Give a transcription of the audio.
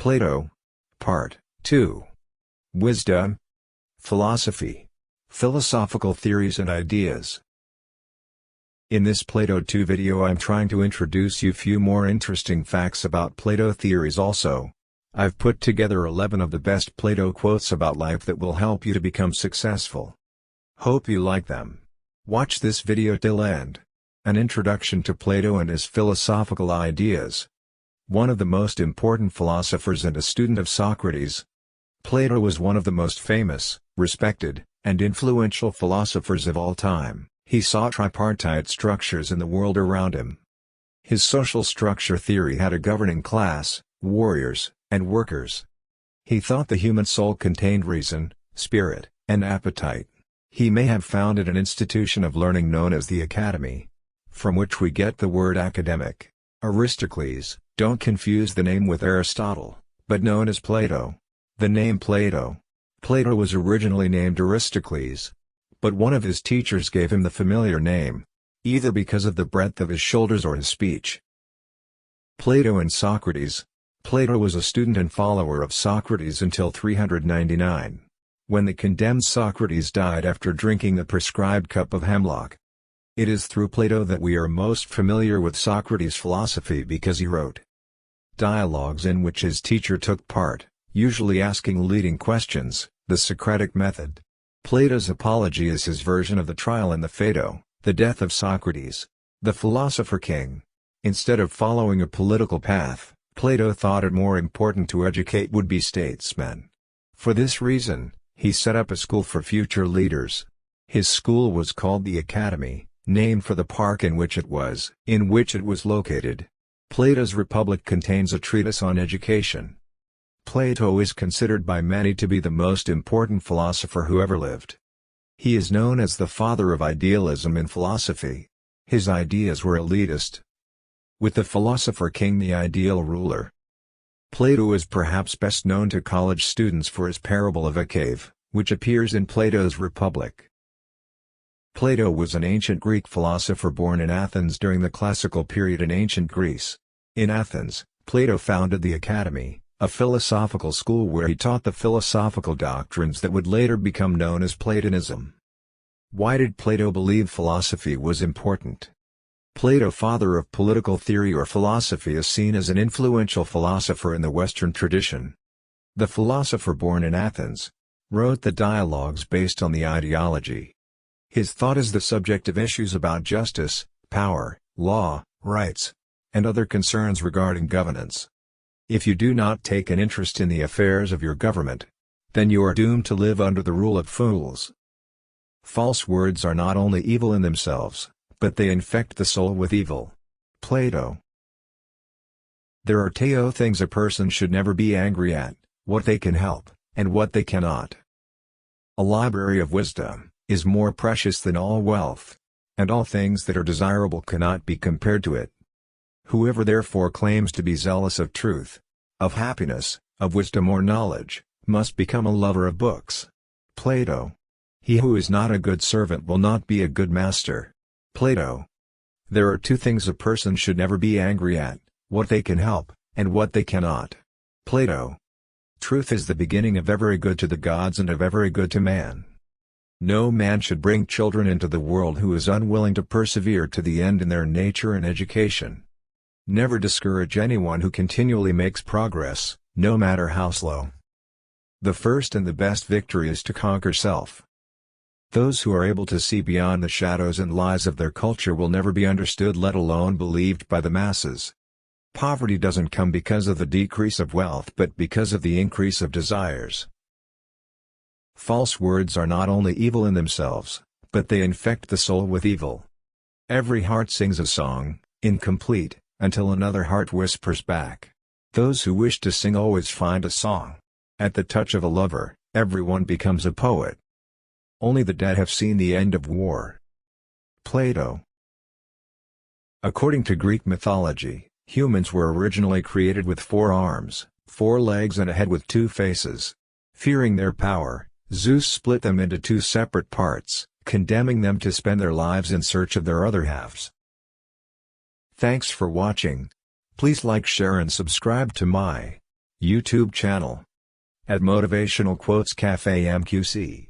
Plato. Part 2. Wisdom. Philosophy. Philosophical theories and ideas. In this Plato 2 video I'm trying to introduce you few more interesting facts about Plato theories also. I've put together 11 of the best Plato quotes about life that will help you to become successful. Hope you like them. Watch this video till end. An introduction to Plato and his philosophical ideas. One of the most important philosophers and a student of Socrates. Plato was one of the most famous, respected, and influential philosophers of all time. He saw tripartite structures in the world around him. His social structure theory had a governing class, warriors, and workers. He thought the human soul contained reason, spirit, and appetite. He may have founded an institution of learning known as the Academy, from which we get the word academic. Aristocles, don't confuse the name with Aristotle, but known as Plato. The name Plato was originally named Aristocles, but one of his teachers gave him the familiar name, either because of the breadth of his shoulders or his speech. Plato and Socrates. Plato was a student and follower of Socrates until 399, when the condemned Socrates died after drinking the prescribed cup of hemlock. It is through Plato that we are most familiar with Socrates' philosophy because he wrote dialogues in which his teacher took part, usually asking leading questions, the Socratic method. Plato's Apology is his version of the trial in the Phaedo, the death of Socrates, the philosopher king. Instead of following a political path, Plato thought it more important to educate would-be statesmen. For this reason, he set up a school for future leaders. His school was called the Academy, named for the park in which it was located. Plato's Republic contains a treatise on education. Plato is considered by many to be the most important philosopher who ever lived. He is known as the father of idealism in philosophy. His ideas were elitist, with the philosopher king the ideal ruler. Plato is perhaps best known to college students for his parable of a cave, which appears in Plato's Republic. Plato was an ancient Greek philosopher born in Athens during the classical period in ancient Greece. In Athens, Plato founded the Academy, a philosophical school where he taught the philosophical doctrines that would later become known as Platonism. Why did Plato believe philosophy was important? Plato, father of political theory or philosophy, is seen as an influential philosopher in the Western tradition. The philosopher born in Athens wrote the dialogues based on the ideology. His thought is the subject of issues about justice, power, law, rights, and other concerns regarding governance. If you do not take an interest in the affairs of your government, then you are doomed to live under the rule of fools. False words are not only evil in themselves, but they infect the soul with evil. Plato. There are two things a person should never be angry at: what they can help, and what they cannot. A library of wisdom is more precious than all wealth, and all things that are desirable cannot be compared to it. Whoever therefore claims to be zealous of truth, of happiness, of wisdom or knowledge, must become a lover of books. Plato. He who is not a good servant will not be a good master. Plato. There are two things a person should never be angry at: what they can help, and what they cannot. Plato. Truth is the beginning of every good to the gods and of every good to man. No man should bring children into the world who is unwilling to persevere to the end in their nature and education. Never discourage anyone who continually makes progress, no matter how slow. The first and the best victory is to conquer self. Those who are able to see beyond the shadows and lies of their culture will never be understood, let alone believed by the masses. Poverty doesn't come because of the decrease of wealth but because of the increase of desires. False words are not only evil in themselves, but they infect the soul with evil. Every heart sings a song, incomplete, until another heart whispers back. Those who wish to sing always find a song. At the touch of a lover, everyone becomes a poet. Only the dead have seen the end of war. Plato. According to Greek mythology, humans were originally created with 4 arms, 4 legs and a head with 2 faces. Fearing their power, Zeus split them into 2 separate parts, condemning them to spend their lives in search of their other halves. Thanks for watching. Please like, share and subscribe to my YouTube channel. At Motivational Quotes Cafe MQC.